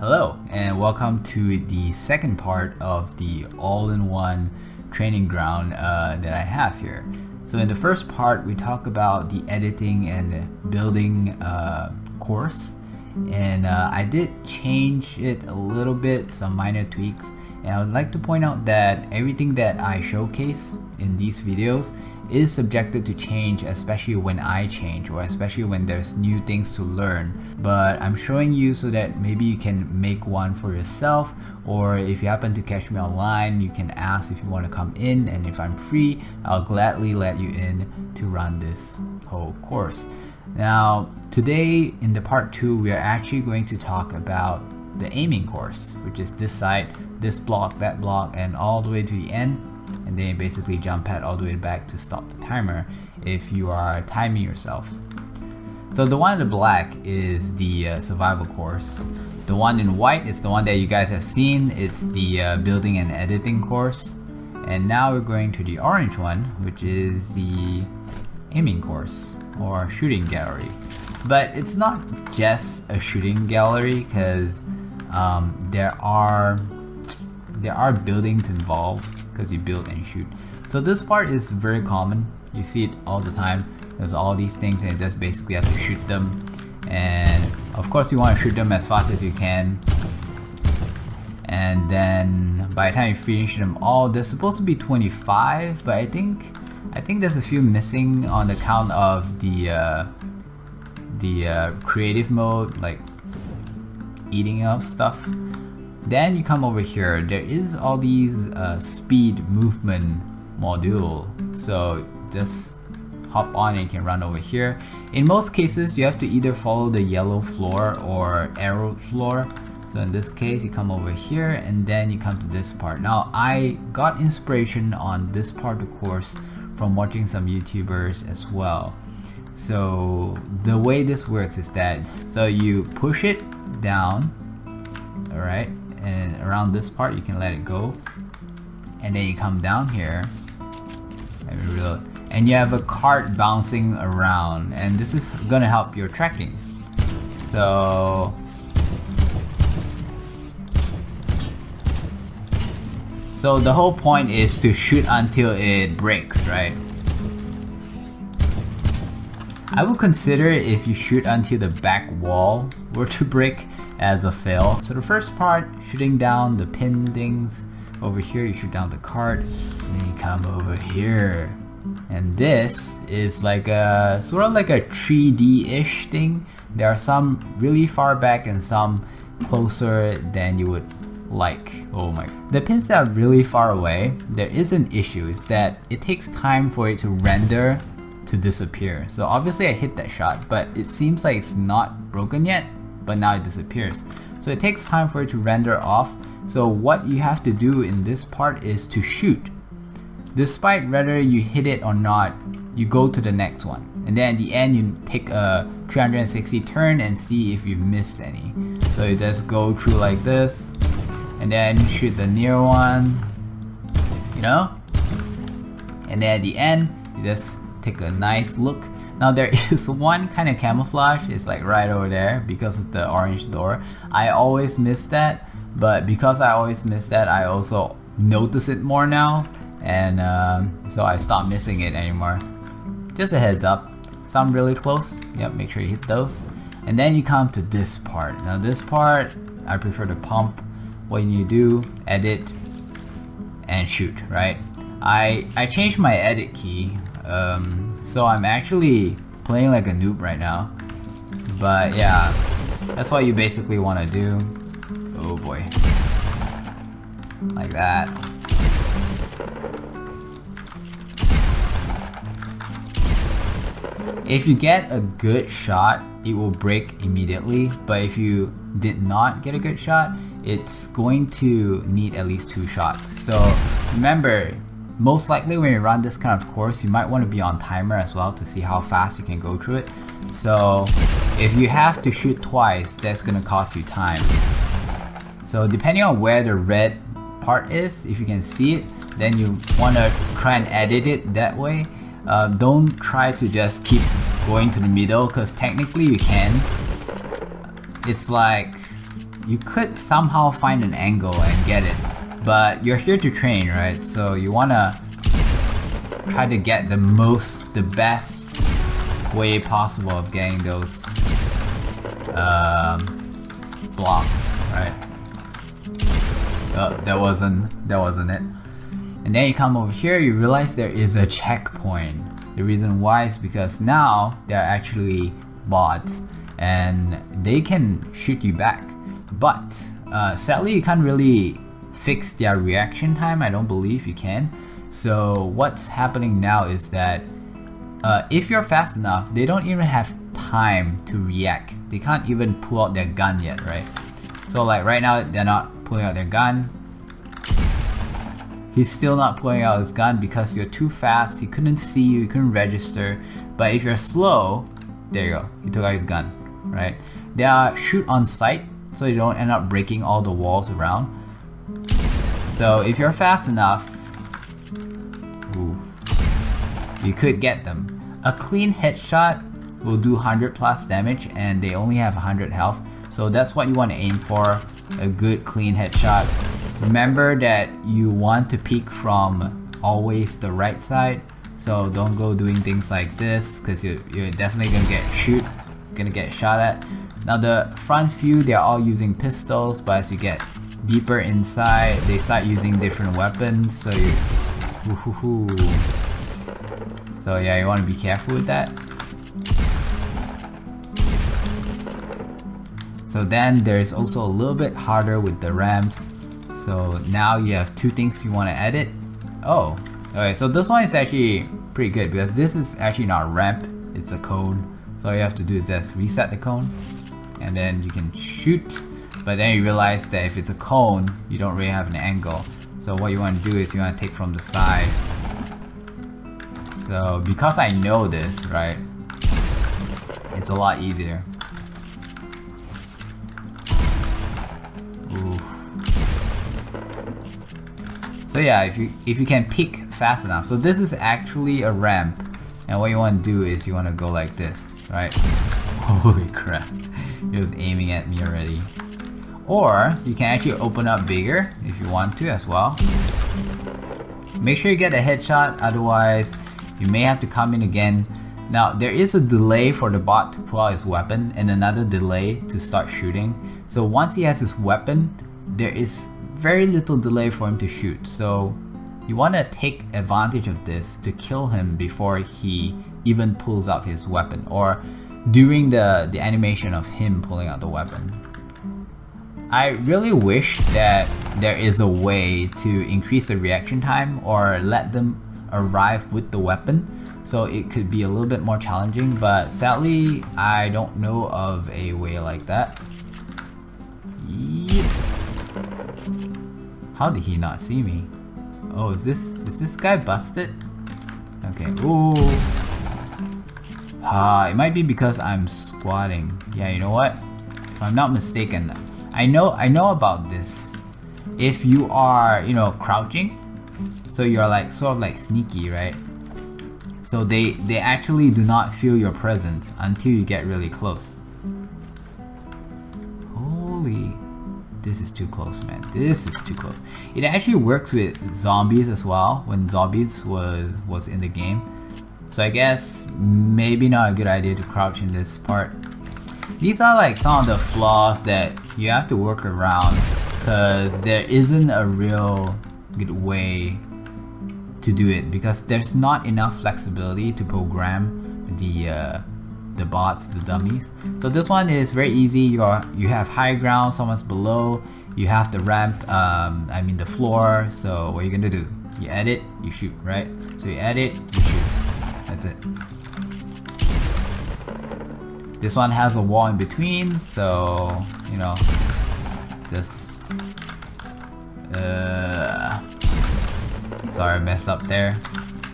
Hello and welcome to the second part of the all-in-one training ground that I have here. So in the first part we talk about the editing and building course, and I did change it a little bit, some minor tweaks, and I would like to point out that everything that I showcase in these videos is subjected to change, especially when I change or especially when there's new things to learn. But I'm showing you so that maybe you can make one for yourself, or if you happen to catch me online, you can ask if you want to come in, and if I'm free, I'll gladly let you in to run this whole course. Now today in the part 2 we are actually going to talk about the aiming course, which is this side, this block, that block, and all the way to the end, and then basically jump pad all the way back to stop the timer if you are timing yourself. So the one in the black is the survival course. The one in white is the one that you guys have seen. It's the building and editing course. And now we're going to the orange one, which is the aiming course or shooting gallery. But it's not just a shooting gallery, because there are buildings involved, because you build and shoot. So this part is very common. You see it all the time. There's all these things and you just basically have to shoot them. And of course you want to shoot them as fast as you can. And then by the time you finish them all, there's supposed to be 25, but I think there's a few missing on the count of the creative mode, like eating up stuff. Then you come over here, there is all these speed movement module, so just hop on and you can run over here. In most cases you have to either follow the yellow floor or arrow floor. So in this case you come over here and then you come to this part. Now I got inspiration on this part of the course from watching some YouTubers as well. So the way this works is that, so you push it down, alright, and around this part you can let it go, and then you come down here and you have a cart bouncing around, and this is gonna help your tracking. So the whole point is to shoot until it breaks, right? I would consider it if you shoot until the back wall were to break as a fail. So the first part, shooting down the pin things. Over here you shoot down the cart, and then you come over here. And this is like a sort of like a 3D-ish thing. There are some really far back and some closer than you would like. Oh my. The pins that are really far away, there is an issue, is that it takes time for it to render to disappear. So obviously I hit that shot, but it seems like it's not broken yet, but now it disappears. So it takes time for it to render off. So what you have to do in this part is to shoot. Despite whether you hit it or not, you go to the next one. And then at the end you take a 360 turn and see if you've missed any. So you just go through like this, and then shoot the near one, you know? And then at the end, you just take a nice look. Now there is one kind of camouflage, it's like right over there because of the orange door. I always miss that, but because I always miss that, I also notice it more now, and so I stopped missing it anymore. Just a heads up, some really close, yep, make sure you hit those. And then you come to this part. Now this part, I prefer to pump. What you need to do, edit and shoot, right? I changed my edit key, so I'm actually playing like a noob right now. But yeah, that's what you basically want to do. Oh boy. Like that. If you get a good shot, it will break immediately, but if you did not get a good shot, it's going to need at least 2 shots. So remember, most likely when you run this kind of course, you might want to be on timer as well to see how fast you can go through it. So if you have to shoot twice, that's going to cost you time. So depending on where the red part is, if you can see it, then you want to try and edit it that way. Don't try to just keep going to the middle, because technically you can. It's like you could somehow find an angle and get it, but you're here to train, right? So you wanna try to get the best way possible of getting those blocks, right? Oh, that wasn't it. And then you come over here, you realize there is a checkpoint. The reason why is because now they're actually bots and they can shoot you back. But sadly you can't really fix their reaction time. I don't believe you can. So what's happening now is that if you're fast enough, they don't even have time to react. They can't even pull out their gun yet, right? So like right now they're not pulling out their gun. He's still not pulling out his gun because you're too fast. He couldn't see you, he couldn't register. But if you're slow, there you go, he took out his gun, right? They are shoot on sight, so you don't end up breaking all the walls around. So if you're fast enough, ooh, you could get them. A clean headshot will do 100 plus damage and they only have 100 health. So that's what you want to aim for, a good clean headshot. Remember that you want to peek from always the right side. So don't go doing things like this because you're definitely gonna get shot at. Now the front few, they're all using pistols, but as you get deeper inside, they start using different weapons. So so yeah, you want to be careful with that. So then there's also a little bit harder with the ramps. So now you have two things you want to edit. Oh, okay, so this one is actually pretty good because this is actually not a ramp, it's a cone. So all you have to do is just reset the cone and then you can shoot. But then you realize that if it's a cone, you don't really have an angle. So what you want to do is you want to take from the side. So because I know this, right, it's a lot easier. Oof. So yeah, if you can peek fast enough. So this is actually a ramp, and what you want to do is you want to go like this, right? Holy crap, he was aiming at me already. Or you can actually open up bigger if you want to as well. Make sure you get a headshot, otherwise you may have to come in again. Now there is a delay for the bot to pull out his weapon and another delay to start shooting. So once he has his weapon, there is very little delay for him to shoot. So you want to take advantage of this to kill him before he even pulls out his weapon, or during the animation of him pulling out the weapon. I really wish that there is a way to increase the reaction time or let them arrive with the weapon, so it could be a little bit more challenging, but sadly I don't know of a way like that. Yep. How did he not see me? Oh, is this guy busted? Okay. Ooh. It might be because I'm squatting. Yeah, you know what? If I'm not mistaken, I know about this. If you are, you know, crouching, so you're like sort of like sneaky, right? So they actually do not feel your presence until you get really close. Holy, this is too close, man. This is too close. It actually works with zombies as well, when zombies was in the game. So I guess maybe not a good idea to crouch in this part. These are like some of the flaws that you have to work around, because there isn't a real good way to do it, because there's not enough flexibility to program the bots, the dummies. So this one is very easy. You have high ground, someone's below, you have the ramp, I mean the floor. So what are you gonna do? You edit, you shoot, right? So you edit, you shoot. That's it. This one has a wall in between, so you know, just sorry I messed up there.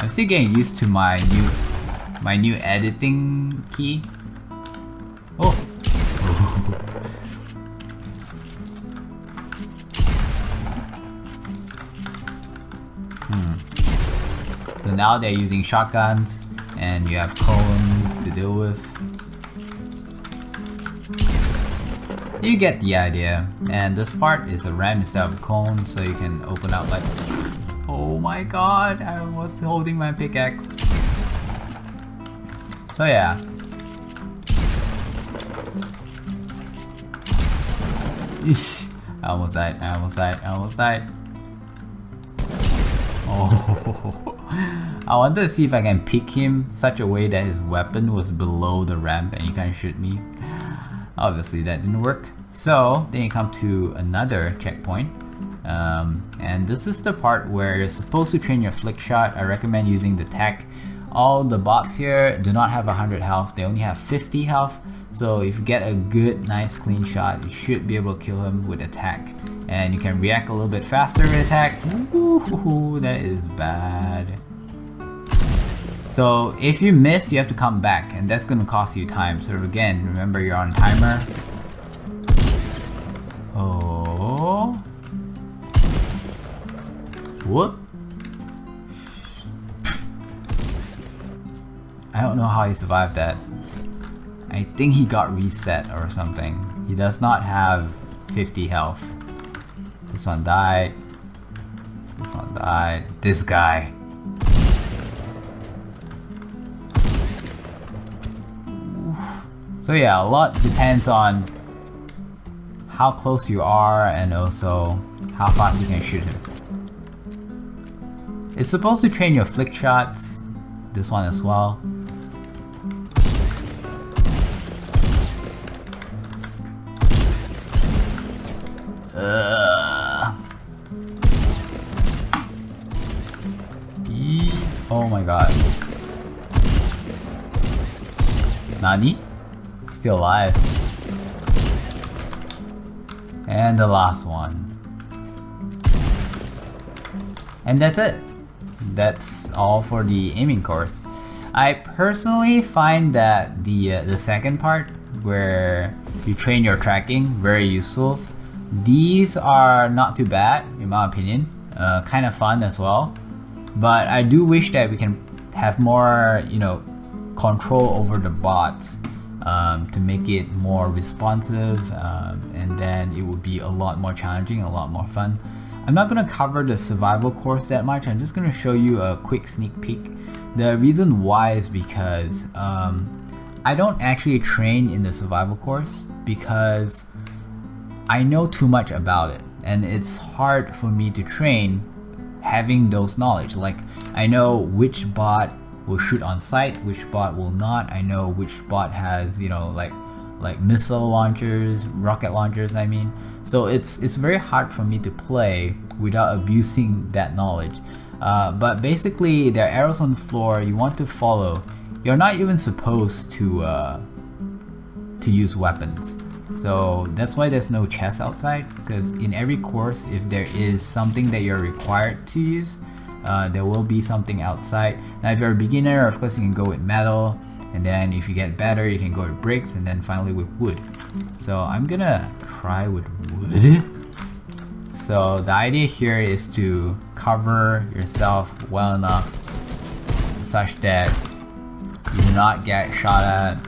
I'm still getting used to my new editing key. Oh. So now they're using shotguns and you have cones to deal with. You get the idea. And this part is a ramp instead of a cone, so you can open up like... Oh my god, I was holding my pickaxe. So yeah. Eesh. I almost died, I almost died, I almost died. Oh, I wanted to see if I can pick him such a way that his weapon was below the ramp and he can't shoot me. Obviously that didn't work. So then you come to another checkpoint. And this is the part where you're supposed to train your flick shot. I recommend using the tech. All the bots here do not have 100 health, they only have 50 health. So if you get a good, nice, clean shot, you should be able to kill him with attack. And you can react a little bit faster with attack. Ooh, that is bad. So if you miss, you have to come back, and that's going to cost you time. So again, remember you're on timer. Oh. Whoop. I don't know how he survived that. I think he got reset or something. He does not have 50 health. This one died. This one died. This guy. Oof. So yeah, a lot depends on how close you are and also how fast you can shoot him. It's supposed to train your flick shots. This one as well. Oh my god. Nani? Still alive. And the last one. And that's it. That's all for the aiming course. I personally find that the second part, where you train your tracking, very useful. These are not too bad in my opinion, kind of fun as well. But I do wish that we can have more, you know, control over the bots to make it more responsive, and then it would be a lot more challenging, a lot more fun. I'm not going to cover the survival course that much. I'm just going to show you a quick sneak peek. The reason why is because I don't actually train in the survival course because I know too much about it, and it's hard for me to train having those knowledge. Like, I know which bot will shoot on sight, which bot will not. I know which bot has, you know, like missile launchers, rocket launchers, I mean. So it's very hard for me to play without abusing that knowledge. But basically, there are arrows on the floor you want to follow. You're not even supposed to use weapons. So that's why there's no chest outside, because in every course, if there is something that you're required to use, there will be something outside. Now if you're a beginner, of course you can go with metal, and then if you get better you can go with bricks, and then finally with wood. So I'm gonna try with wood. So the idea here is to cover yourself well enough such that you do not get shot at.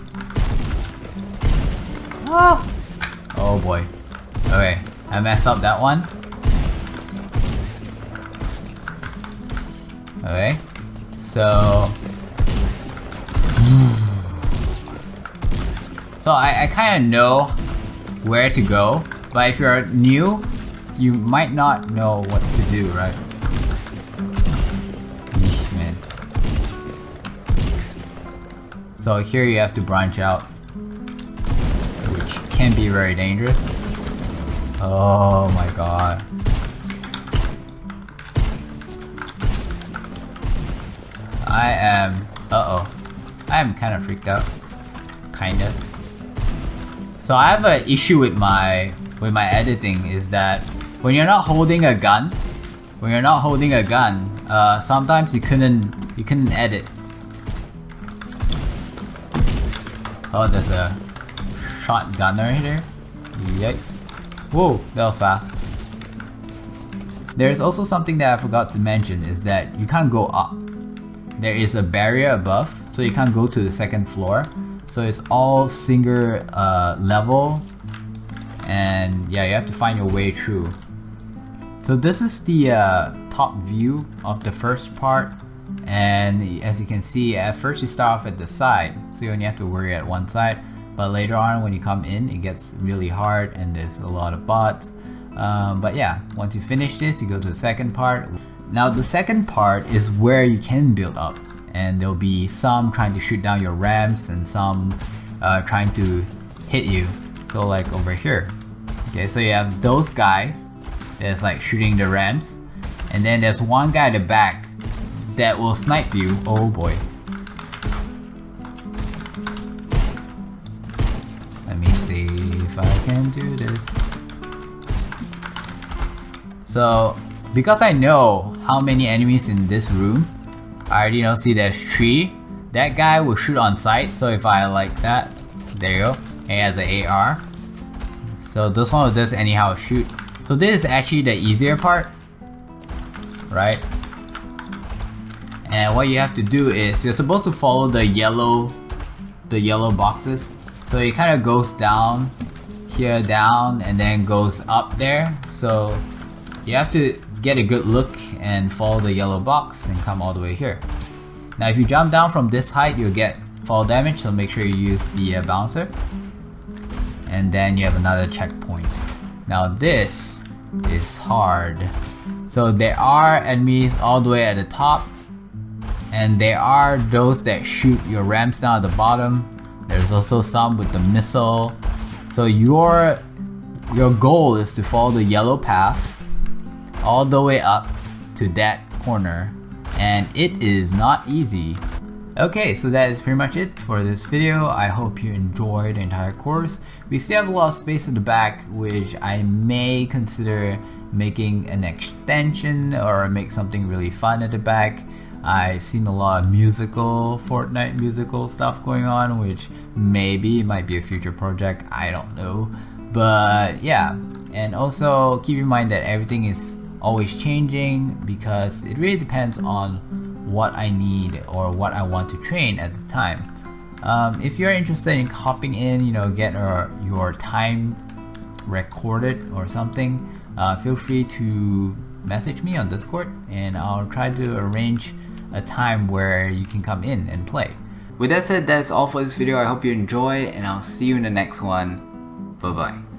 Oh boy. Okay, I messed up that one. Okay, so I kind of know where to go, but if you're new, you might not know what to do, right? Yeesh, man. So here you have to branch out, which can be very dangerous. Oh my god. I am kind of freaked out. Kinda. So I have an issue with my editing, is that when you're not holding a gun, sometimes you couldn't edit. Oh, there's a shotgunner here. Yikes. Whoa, that was fast. There's also something that I forgot to mention, is that you can't go up. There is a barrier above, so you can't go to the second floor. So it's all single level, and yeah, you have to find your way through. So this is the top view of the first part, and as you can see, at first you start off at the side, so you only have to worry at one side, but later on when you come in it gets really hard and there's a lot of bots. But yeah, once you finish this, you go to the second part. Now the second part is where you can build up, and there'll be some trying to shoot down your ramps and some trying to hit you. So like over here, okay, so you have those guys that's like shooting the ramps, and then there's one guy at the back that will snipe you. Oh boy. Let me see if I can do this. So because I know how many enemies in this room, I already know, see there's 3. That guy will shoot on sight, so if I like that, there you go, he has an AR. So this one will just anyhow shoot. So this is actually the easier part, right? And what you have to do is you're supposed to follow the yellow boxes. So it kind of goes down here, down, and then goes up there. So you have to get a good look and follow the yellow box and come all the way here. Now if you jump down from this height, you'll get fall damage, so make sure you use the bouncer. And then you have another checkpoint. Now this is hard. So there are enemies all the way at the top, and there are those that shoot your ramps down at the bottom. There's also some with the missile. So your goal is to follow the yellow path all the way up to that corner, and it is not easy. Okay, so that is pretty much it for this video. I hope you enjoyed the entire course. We still have a lot of space at the back, which I may consider making an extension or make something really fun at the back. I've seen a lot of Fortnite musical stuff going on, which maybe might be a future project, I don't know. But yeah, and also keep in mind that everything is always changing because it really depends on what I need or what I want to train at the time. If you're interested in hopping in, get your time recorded or something, feel free to message me on Discord, and I'll try to arrange a time where you can come in and play. With that said, that's all for this video. I hope you enjoy, and I'll see you in the next one. Bye bye.